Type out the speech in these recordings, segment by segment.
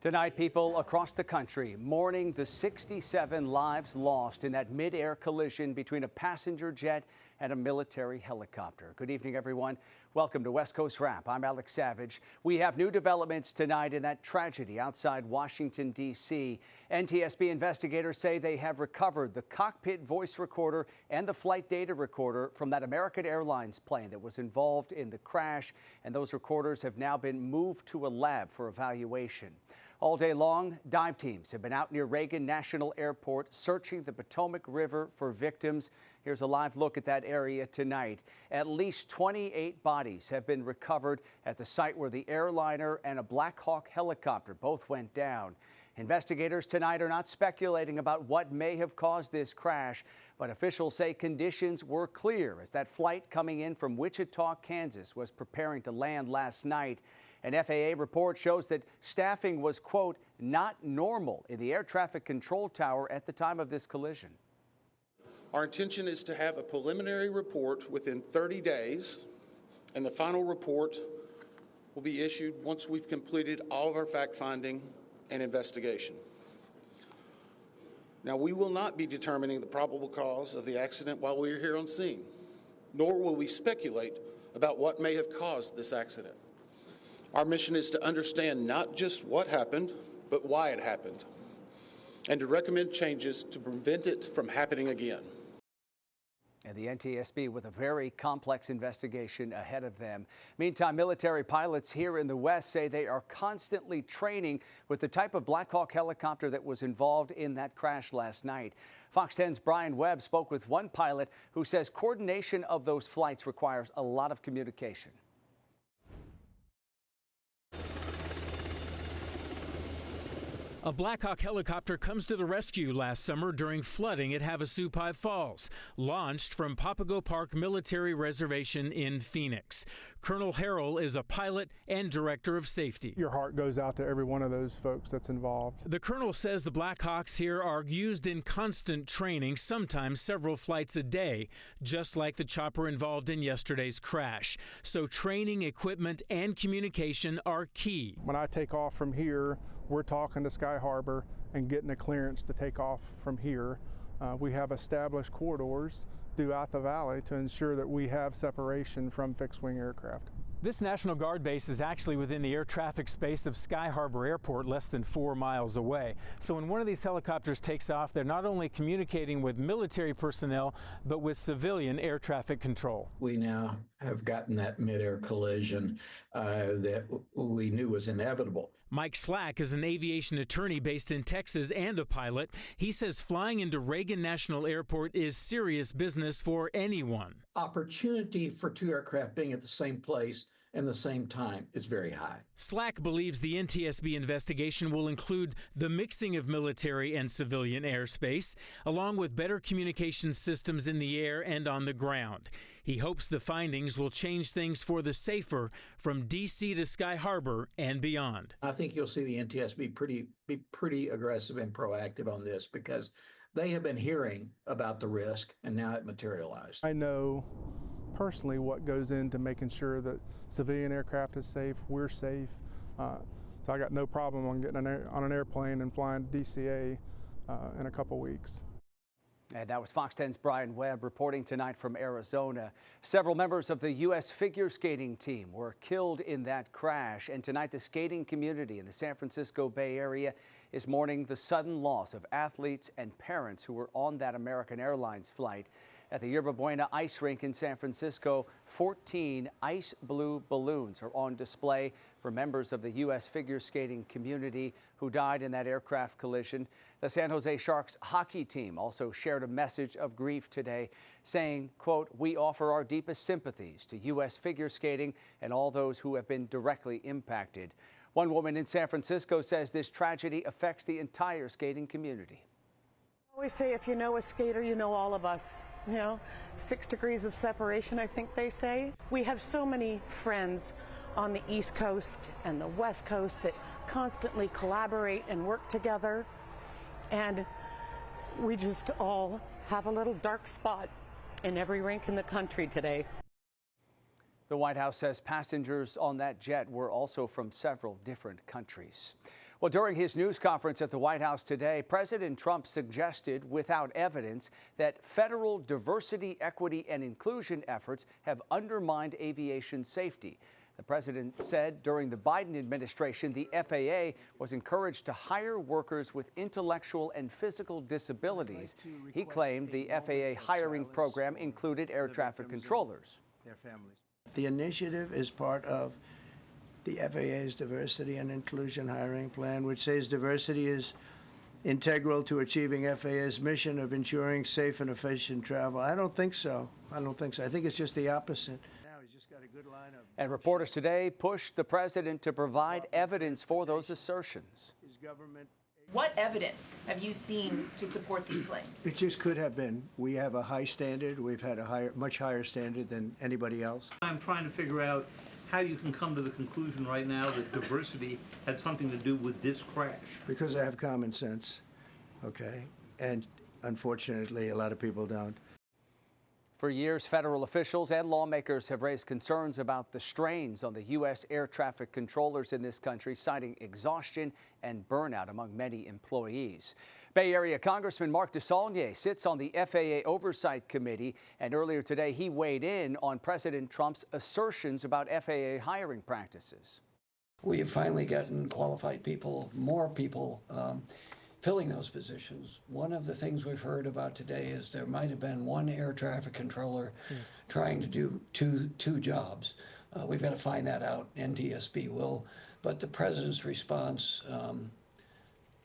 Tonight, people across the country mourning the 67 lives lost in that mid-air collision between a passenger jet and a military helicopter. Good evening, everyone. Welcome to West Coast Wrap. I'm Alex Savage. We have new developments tonight in that tragedy outside Washington, D.C. NTSB investigators say they have recovered the cockpit voice recorder and the flight data recorder from that American Airlines plane that was involved in the crash, and those recorders have now been moved to a lab for evaluation. All day long, dive teams have been out near Reagan National Airport searching the Potomac River for victims. Here's a live look at that area tonight. At least 28 bodies have been recovered at the site where the airliner and a Black Hawk helicopter both went down. Investigators tonight are not speculating about what may have caused this crash, but officials say conditions were clear as that flight coming in from Wichita, Kansas was preparing to land last night. An FAA report shows that staffing was, quote, not normal in the air traffic control tower at the time of this collision. Our intention is to have a preliminary report within 30 days, and the final report will be issued once we've completed all of our fact-finding and investigation. Now, we will not be determining the probable cause of the accident while we are here on scene, nor will we speculate about what may have caused this accident. Our mission is to understand not just what happened, but why it happened, and to recommend changes to prevent it from happening again. And the NTSB with a very complex investigation ahead of them. Meantime, military pilots here in the West say they are constantly training with the type of Black Hawk helicopter that was involved in that crash last night. Fox 10's Brian Webb spoke with one pilot who says coordination of those flights requires a lot of communication. A Black Hawk helicopter comes to the rescue last summer during flooding at Havasupai Falls, launched from Papago Park Military Reservation in Phoenix. Colonel Harrell is a pilot and director of safety. Your heart goes out to every one of those folks that's involved. The colonel says the Black Hawks here are used in constant training, sometimes several flights a day, just like the chopper involved in yesterday's crash. So training, equipment, and communication are key. When I take off from here, we're talking to Sky Harbor and getting a clearance to take off from here. We have established corridors throughout the valley to ensure that we have separation from fixed-wing aircraft. This National Guard base is actually within the air traffic space of Sky Harbor Airport, less than 4 miles away. So when one of these helicopters takes off, they're not only communicating with military personnel, but with civilian air traffic control. We now have gotten that mid-air collision that we knew was inevitable. Mike Slack is an aviation attorney based in Texas and a pilot. He says flying into Reagan National Airport is serious business for anyone. Opportunity for two aircraft being at the same place and the same time is very high. Slack believes the NTSB investigation will include the mixing of military and civilian airspace, along with better communication systems in the air and on the ground. He hopes the findings will change things for the safer from D.C. to Sky Harbor and beyond. I think you'll see the NTSB be pretty aggressive and proactive on this because they have been hearing about the risk and now it materialized. I know personally what goes into making sure that civilian aircraft is safe, we're safe. So I got no problem on getting on an airplane and flying to DCA in a couple weeks. And that was Fox 10's Brian Webb reporting tonight from Arizona. Several members of the U.S. figure skating team were killed in that crash. And tonight, the skating community in the San Francisco Bay Area is mourning the sudden loss of athletes and parents who were on that American Airlines flight. At the Yerba Buena Ice Rink in San Francisco, 14 ice blue balloons are on display for members of the U.S. figure skating community who died in that aircraft collision. The San Jose Sharks hockey team also shared a message of grief today, saying, quote, "We offer our deepest sympathies to U.S. figure skating and all those who have been directly impacted." One woman in San Francisco says this tragedy affects the entire skating community. I always say if you know a skater, you know all of us. You know, 6 degrees of separation, I think they say. We have so many friends on the East Coast and the West Coast that constantly collaborate and work together. And we just all have a little dark spot in every rink in the country today. The White House says passengers on that jet were also from several different countries. Well, during his news conference at the White House today, President Trump suggested, without evidence, that federal diversity, equity, and inclusion efforts have undermined aviation safety. The president said during the Biden administration, the FAA was encouraged to hire workers with intellectual and physical disabilities. He claimed the FAA hiring program included air traffic controllers. The initiative is part of the FAA's diversity and inclusion hiring plan, which says diversity is integral to achieving FAA's mission of ensuring safe and efficient travel. I don't think so. I think it's just the opposite. And reporters today pushed the president to provide evidence for those assertions. What evidence have you seen to support these claims? It just could have been. We have a high standard. We've had a much higher standard than anybody else. I'm trying to figure out how you can come to the conclusion right now that diversity had something to do with this crash. Because I have common sense, okay? And unfortunately, a lot of people don't. For years, federal officials and lawmakers have raised concerns about the strains on the U.S. air traffic controllers in this country, citing exhaustion and burnout among many employees. Bay Area Congressman Mark DeSaulnier sits on the FAA Oversight Committee, and earlier today he weighed in on President Trump's assertions about FAA hiring practices. We have finally gotten qualified people, more people, filling those positions. One of the things we've heard about today is there might have been one air traffic controller trying to do two jobs. We've got to find that out. NTSB will. But the president's response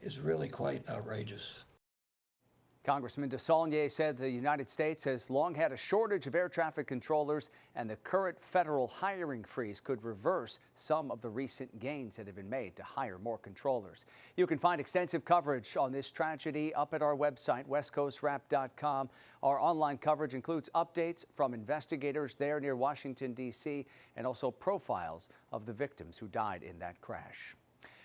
is really quite outrageous. Congressman DeSaulnier said the United States has long had a shortage of air traffic controllers, and the current federal hiring freeze could reverse some of the recent gains that have been made to hire more controllers. You can find extensive coverage on this tragedy up at our website, westcoastwrap.com. Our online coverage includes updates from investigators there near Washington, D.C., and also profiles of the victims who died in that crash.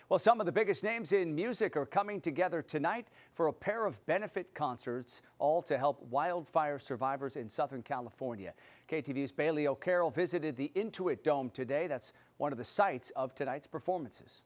Well, some of the biggest names in music are coming together tonight for a pair of benefit concerts, all to help wildfire survivors in Southern California. KTVU's Bailey O'Carroll visited the Intuit Dome today. That's one of the sites of tonight's performances.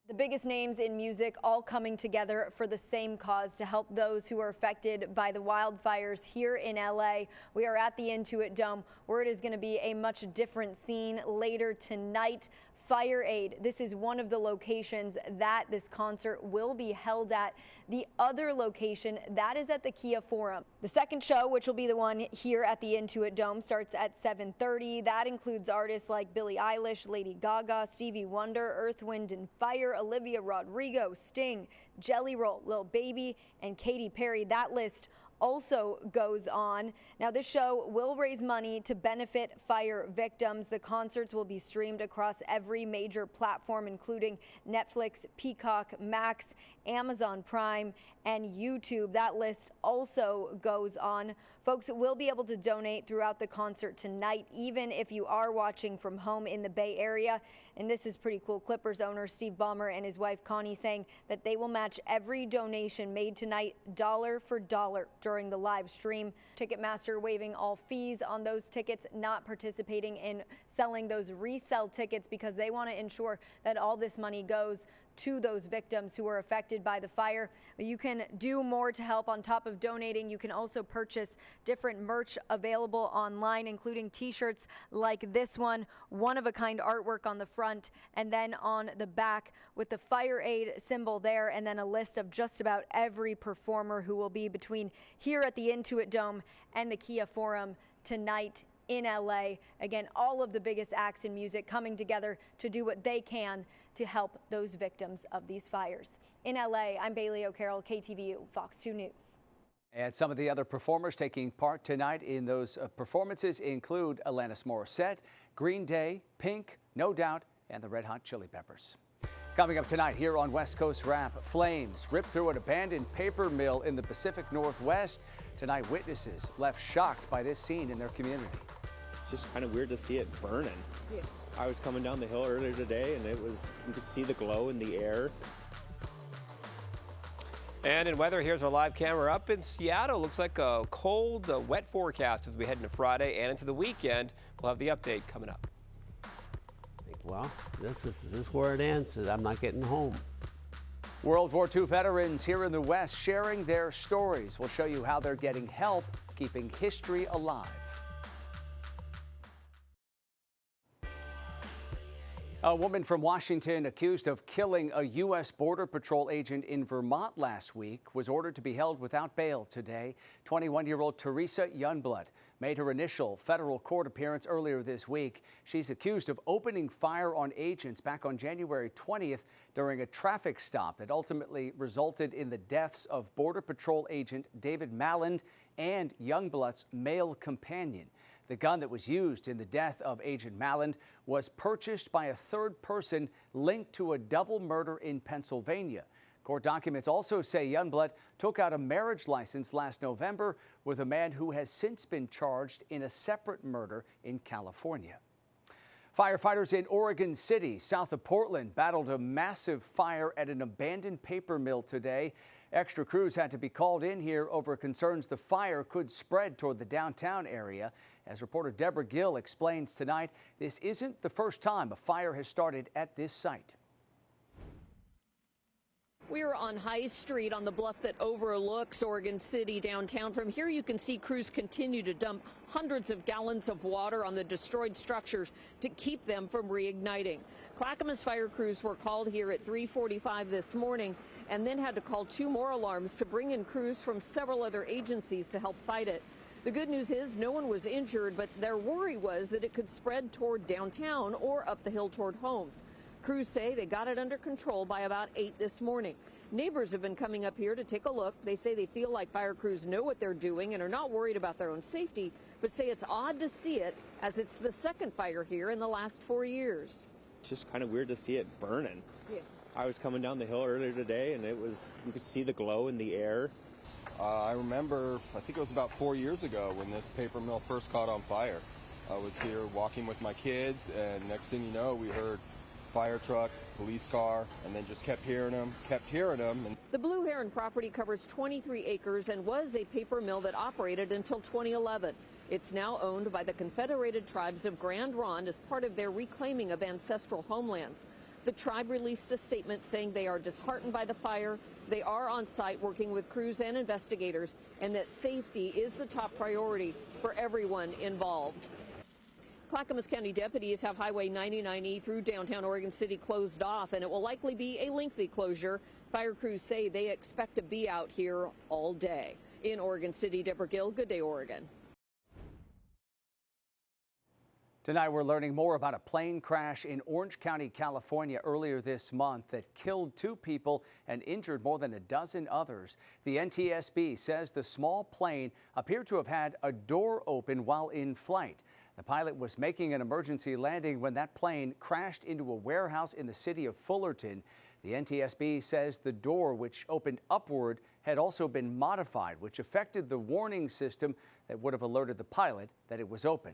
The biggest names in music all coming together for the same cause, to help those who are affected by the wildfires here in LA. We are at the Intuit Dome, where it is going to be a much different scene later tonight. Fire aid. This is one of the locations that this concert will be held at. The other location, that is at the Kia Forum. The second show, which will be the one here at the Intuit Dome, starts at 7:30. That includes artists like Billie Eilish, Lady Gaga, Stevie Wonder, Earth, Wind and Fire, Olivia Rodrigo, Sting, Jelly Roll, Lil Baby, and Katy Perry. That list also goes on. Now, this show will raise money to benefit fire victims. The concerts will be streamed across every major platform, including Netflix, Peacock, Max, Amazon Prime, and YouTube. That list also goes on. Folks will be able to donate throughout the concert tonight, even if you are watching from home in the Bay Area. And this is pretty cool. Clippers owner Steve Ballmer and his wife Connie saying that they will match every donation made tonight dollar for dollar during the live stream. Ticketmaster waiving all fees on those tickets, not participating in selling those resale tickets, because they want to ensure that all this money goes to those victims who were affected by the fire. You can do more to help on top of donating. You can also purchase different merch available online, including t-shirts like this one-of-a-kind artwork on the front, and then on the back with the fire aid symbol there, and then a list of just about every performer who will be between here at the Intuit Dome and the Kia Forum tonight in LA. Again, all of the biggest acts in music coming together to do what they can to help those victims of these fires. In LA, I'm Bailey O'Carroll, KTVU, Fox 2 News. And some of the other performers taking part tonight in those performances include Alanis Morissette, Green Day, Pink, No Doubt, and the Red Hot Chili Peppers. Coming up tonight here on West Coast Wrap, flames ripped through an abandoned paper mill in the Pacific Northwest. Tonight, witnesses left shocked by this scene in their community. Just kind of weird to see it burning. Yeah. I was coming down the hill earlier today, and you could see the glow in the air. And in weather, here's our live camera up in Seattle. Looks like a cold, wet forecast as we head into Friday and into the weekend. We'll have the update coming up. Well, this is where it ends. I'm not getting home. World War II veterans here in the West sharing their stories. We'll show you how they're getting help keeping history alive. A woman from Washington accused of killing a U.S. Border Patrol agent in Vermont last week was ordered to be held without bail today. 21-year-old Teresa Youngblood made her initial federal court appearance earlier this week. She's accused of opening fire on agents back on January 20th during a traffic stop that ultimately resulted in the deaths of Border Patrol agent David Malland and Youngblood's male companion. The gun that was used in the death of Agent Malland was purchased by a third person linked to a double murder in Pennsylvania. Court documents also say Youngblood took out a marriage license last November with a man who has since been charged in a separate murder in California. Firefighters in Oregon City, south of Portland, battled a massive fire at an abandoned paper mill today. Extra crews had to be called in here over concerns the fire could spread toward the downtown area. As reporter Deborah Gill explains tonight, this isn't the first time a fire has started at this site. We're on High Street on the bluff that overlooks Oregon City downtown. From here, you can see crews continue to dump hundreds of gallons of water on the destroyed structures to keep them from reigniting. Clackamas fire crews were called here at 3:45 this morning and then had to call 2 more alarms to bring in crews from several other agencies to help fight it. The good news is no one was injured, but their worry was that it could spread toward downtown or up the hill toward homes. Crews say they got it under control by about 8 this morning. Neighbors have been coming up here to take a look. They say they feel like fire crews know what they're doing and are not worried about their own safety, but say it's odd to see it as it's the second fire here in the last 4 years. It's just kind of weird to see it burning. Yeah. I was coming down the hill earlier today and you could see the glow in the air. I remember, I think it was about 4 years ago when this paper mill first caught on fire. I was here walking with my kids, and next thing you know, we heard fire truck, police car, and then just kept hearing them. And the Blue Heron property covers 23 acres and was a paper mill that operated until 2011. It's now owned by the Confederated Tribes of Grand Ronde as part of their reclaiming of ancestral homelands. The tribe released a statement saying they are disheartened by the fire. They are on site working with crews and investigators, and that safety is the top priority for everyone involved. Clackamas County deputies have Highway 99E through downtown Oregon City closed off, and it will likely be a lengthy closure. Fire crews say they expect to be out here all day. In Oregon City, Deborah Gill, Good Day, Oregon. Tonight, we're learning more about a plane crash in Orange County, California earlier this month that killed 2 people and injured more than a dozen others. The NTSB says the small plane appeared to have had a door open while in flight. The pilot was making an emergency landing when that plane crashed into a warehouse in the city of Fullerton. The NTSB says the door, which opened upward, had also been modified, which affected the warning system that would have alerted the pilot that it was open.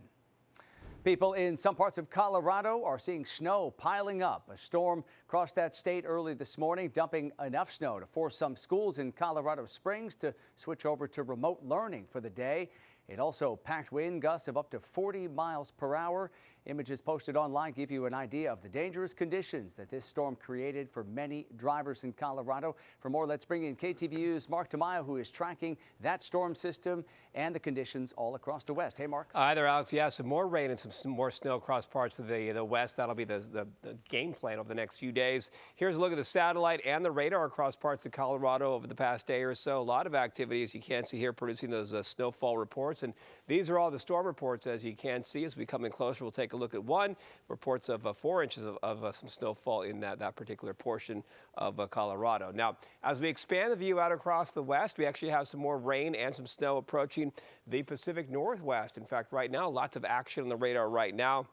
People in some parts of Colorado are seeing snow piling up. A storm crossed that state early this morning, dumping enough snow to force some schools in Colorado Springs to switch over to remote learning for the day. It also packed wind gusts of up to 40 miles per hour. Images posted online give you an idea of the dangerous conditions that this storm created for many drivers in Colorado. For more, let's bring in KTVU's Mark Tamayo, who is tracking that storm system and the conditions all across the West. Hey, Mark. Hi there, Alex. Yeah, some more rain and some more snow across parts of the West. That'll be the game plan over the next few days. Here's a look at the satellite and the radar across parts of Colorado over the past day or so. A lot of activity, as you can see here, producing those snowfall reports. And these are all the storm reports, as you can see. As we come in closer, we'll take a look at one. Reports of 4 inches of some snowfall in that particular portion of Colorado. Now, as we expand the view out across the West, we actually have some more rain and some snow approaching the Pacific Northwest. In fact, right now, lots of action on the radar right now.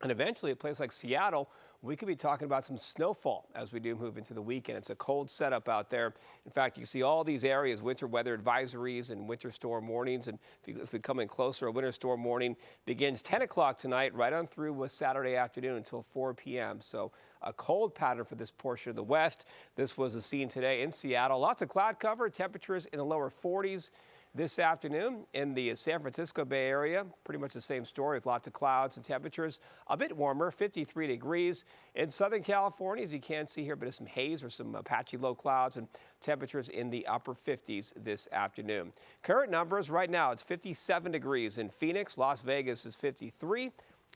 And eventually, a place like Seattle, we could be talking about some snowfall as we do move into the weekend. It's a cold setup out there. In fact, you can see all these areas, winter weather advisories and winter storm warnings. And as we come in closer, a winter storm warning begins 10 o'clock tonight, right on through with Saturday afternoon until 4 p.m. So a cold pattern for this portion of the West. This was the scene today in Seattle. Lots of cloud cover, temperatures in the lower 40s. This afternoon in the San Francisco Bay Area, pretty much the same story with lots of clouds and temperatures a bit warmer, 53 degrees. In Southern California, as you can see here, but some haze or some patchy low clouds and temperatures in the upper 50s this afternoon. Current numbers right now, it's 57 degrees in Phoenix. Las Vegas is 53.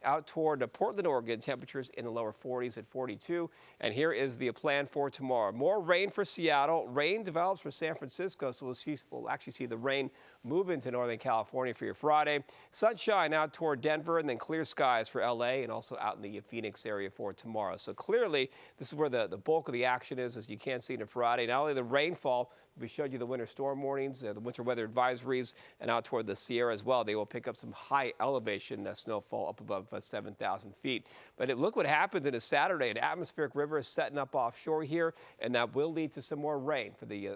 Out toward Portland, Oregon, temperatures in the lower 40s at 42. And here is the plan for tomorrow. More rain for Seattle. Rain develops for San Francisco, so we'll actually see the rain move into Northern California for your Friday. Sunshine out toward Denver, and then clear skies for LA and also out in the Phoenix area for tomorrow. So clearly, this is where the bulk of the action is, as you can see, on Friday. Not only the rainfall, we showed you the winter storm warnings, the winter weather advisories, and out toward the Sierra as well. They will pick up some high elevation snowfall up above 7,000 feet. But look what happens in a Saturday. An atmospheric river is setting up offshore here, and that will lead to some more rain for the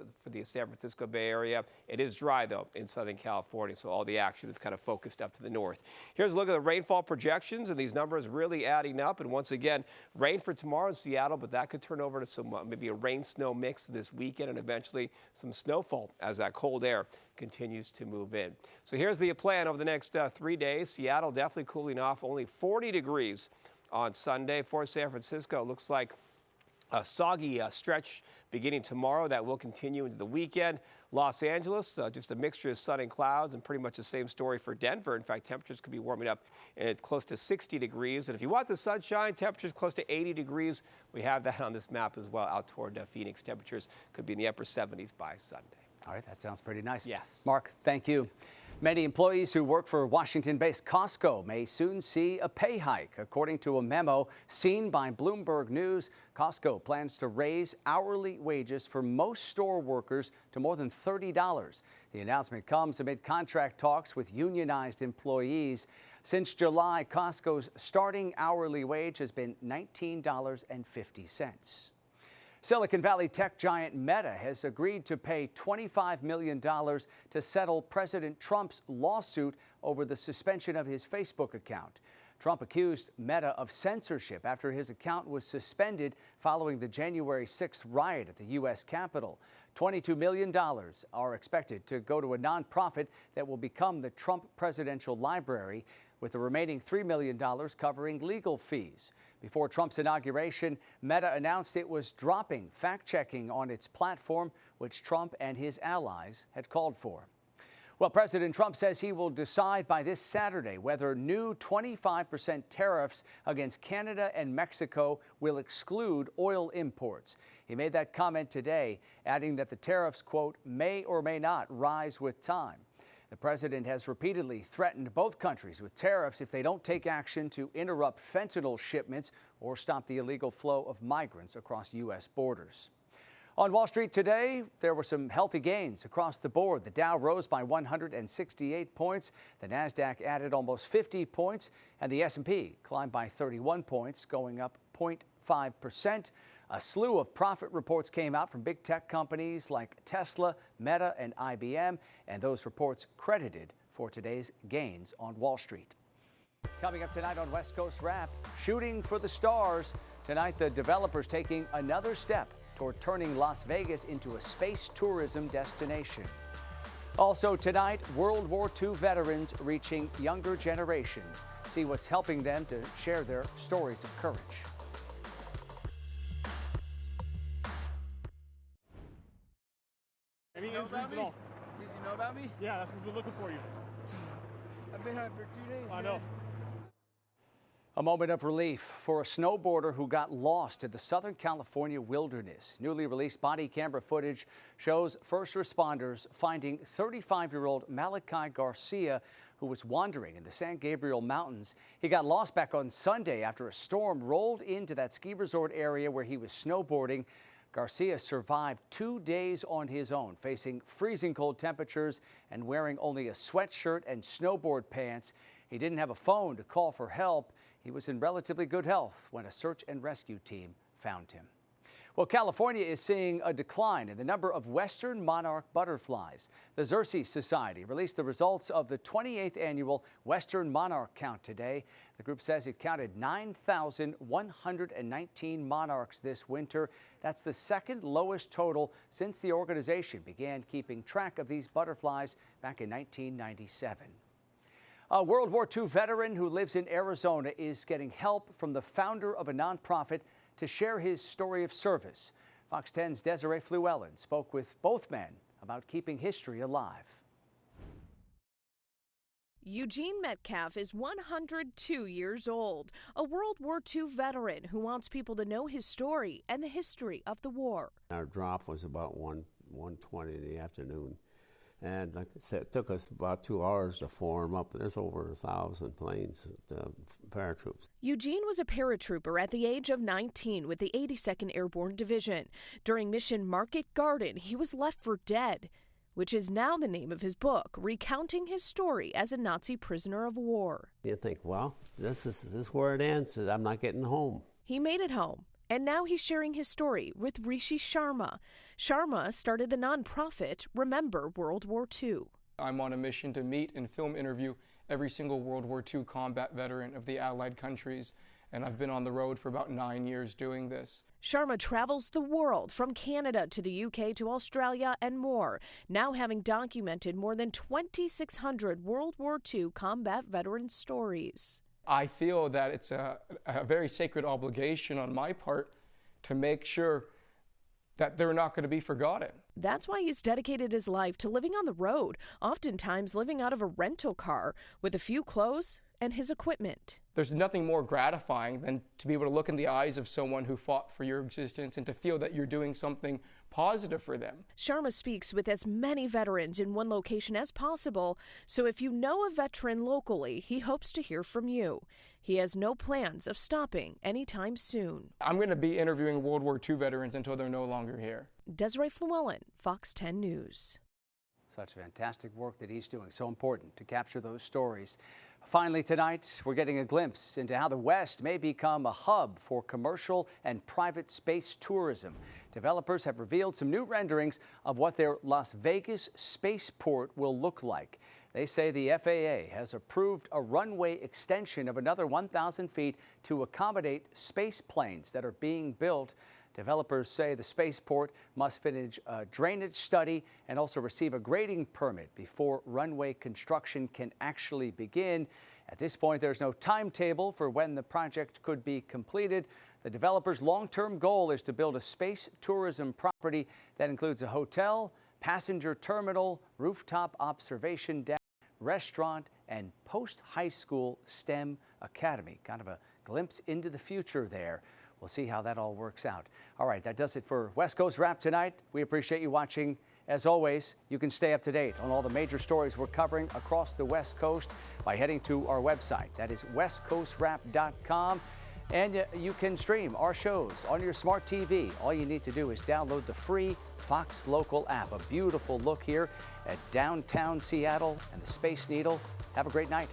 San Francisco Bay Area. It is dry, though, in Southern California, so all the action is kind of focused up to the north. Here's a look at the rainfall projections, and these numbers really adding up. And once again, rain for tomorrow in Seattle, but that could turn over to some maybe a rain-snow mix this weekend, and eventually some snowfall as that cold air continues to move in. So here's the plan over the next 3 days. Seattle definitely cooling off, only 40 degrees on Sunday. For San Francisco, it looks like a soggy stretch beginning tomorrow that will continue into the weekend. Los Angeles, just a mixture of sun and clouds, and pretty much the same story for Denver. In fact, temperatures could be warming up at close to 60 degrees. And if you want the sunshine, temperatures close to 80 degrees. We have that on this map as well out toward Phoenix. Temperatures could be in the upper 70s by Sunday. All right, that sounds pretty nice. Yes. Mark, thank you. Many employees who work for Washington-based Costco may soon see a pay hike. According to a memo seen by Bloomberg News, Costco plans to raise hourly wages for most store workers to more than $30. The announcement comes amid contract talks with unionized employees. Since July, Costco's starting hourly wage has been $19.50. Silicon Valley tech giant Meta has agreed to pay $25 million to settle President Trump's lawsuit over the suspension of his Facebook account. Trump accused Meta of censorship after his account was suspended following the January 6th riot at the U.S. Capitol. $22 million are expected to go to a nonprofit that will become the Trump Presidential Library, with the remaining $3 million covering legal fees. Before Trump's inauguration, Meta announced it was dropping fact-checking on its platform, which Trump and his allies had called for. Well, President Trump says he will decide by this Saturday whether new 25% tariffs against Canada and Mexico will exclude oil imports. He made that comment today, adding that the tariffs, quote, may or may not rise with time. The president has repeatedly threatened both countries with tariffs if they don't take action to interrupt fentanyl shipments or stop the illegal flow of migrants across U.S. borders. On Wall Street today, there were some healthy gains across the board. The Dow rose by 168 points. The Nasdaq added almost 50 points, and the S&P climbed by 31 points, going up 0.5%. A slew of profit reports came out from big tech companies like Tesla, Meta, and IBM, and those reports credited for today's gains on Wall Street. Coming up tonight on West Coast Wrap, shooting for the stars. Tonight, the developers taking another step toward turning Las Vegas into a space tourism destination. Also tonight, World War II veterans reaching younger generations. See what's helping them to share their stories of courage. Any injuries at all? Did you know about me? Yeah, that's what we've been looking for you. I've been on for 2 days. I know. A moment of relief for a snowboarder who got lost in the Southern California wilderness. Newly released body camera footage shows first responders finding 35-year-old Malachi Garcia, who was wandering in the San Gabriel Mountains. He got lost back on Sunday after a storm rolled into that ski resort area where he was snowboarding. Garcia survived 2 days on his own, facing freezing cold temperatures and wearing only a sweatshirt and snowboard pants. He didn't have a phone to call for help. He was in relatively good health when a search and rescue team found him. Well, California is seeing a decline in the number of western monarch butterflies. The Xerces Society released the results of the 28th annual Western Monarch Count today. The group says it counted 9,119 monarchs this winter. That's the second lowest total since the organization began keeping track of these butterflies back in 1997. A World War II veteran who lives in Arizona is getting help from the founder of a nonprofit to share his story of service. Fox 10's Desiree Fluellen spoke with both men about keeping history alive. Eugene Metcalf is 102 years old, a World War II veteran who wants people to know his story and the history of the war. Our drop was about 1:20 in the afternoon. And like I said, it took us about 2 hours to form up. There's over 1,000 planes, paratroops. Eugene was a paratrooper at the age of 19 with the 82nd Airborne Division. During mission Market Garden, he was left for dead, which is now the name of his book, recounting his story as a Nazi prisoner of war. You think, well, this is where it ends. I'm not getting home. He made it home. And now he's sharing his story with Rishi Sharma. Sharma started the nonprofit Remember World War II. I'm on a mission to meet and film interview every single World War II combat veteran of the Allied countries, and I've been on the road for about 9 years doing this. Sharma travels the world, from Canada to the UK to Australia and more, now having documented more than 2,600 World War II combat veteran stories. I feel that it's a very sacred obligation on my part to make sure that they're not going to be forgotten. That's why he's dedicated his life to living on the road, oftentimes living out of a rental car with a few clothes and his equipment. There's nothing more gratifying than to be able to look in the eyes of someone who fought for your existence and to feel that you're doing something positive for them. Sharma speaks with as many veterans in one location as possible, so if you know a veteran locally, he hopes to hear from you. He has no plans of stopping anytime soon. I'm going to be interviewing World War II veterans until they're no longer here. Desiree Fluellen, Fox 10 News. Such fantastic work that he's doing. So important to capture those stories. Finally tonight, we're getting a glimpse into how the West may become a hub for commercial and private space tourism. Developers have revealed some new renderings of what their Las Vegas spaceport will look like. They say the FAA has approved a runway extension of another 1,000 feet to accommodate space planes that are being built. Developers say the spaceport must finish a drainage study and also receive a grading permit before runway construction can actually begin. At this point, there's no timetable for when the project could be completed. The developer's long-term goal is to build a space tourism property that includes a hotel, passenger terminal, rooftop observation deck, restaurant, and post-high school STEM academy. Kind of a glimpse into the future there. We'll see how that all works out. All right, that does it for West Coast Wrap tonight. We appreciate you watching. As always, you can stay up to date on all the major stories we're covering across the West Coast by heading to our website. That is westcoastwrap.com. And you can stream our shows on your smart TV. All you need to do is download the free Fox Local app. A beautiful look here at downtown Seattle and the Space Needle. Have a great night.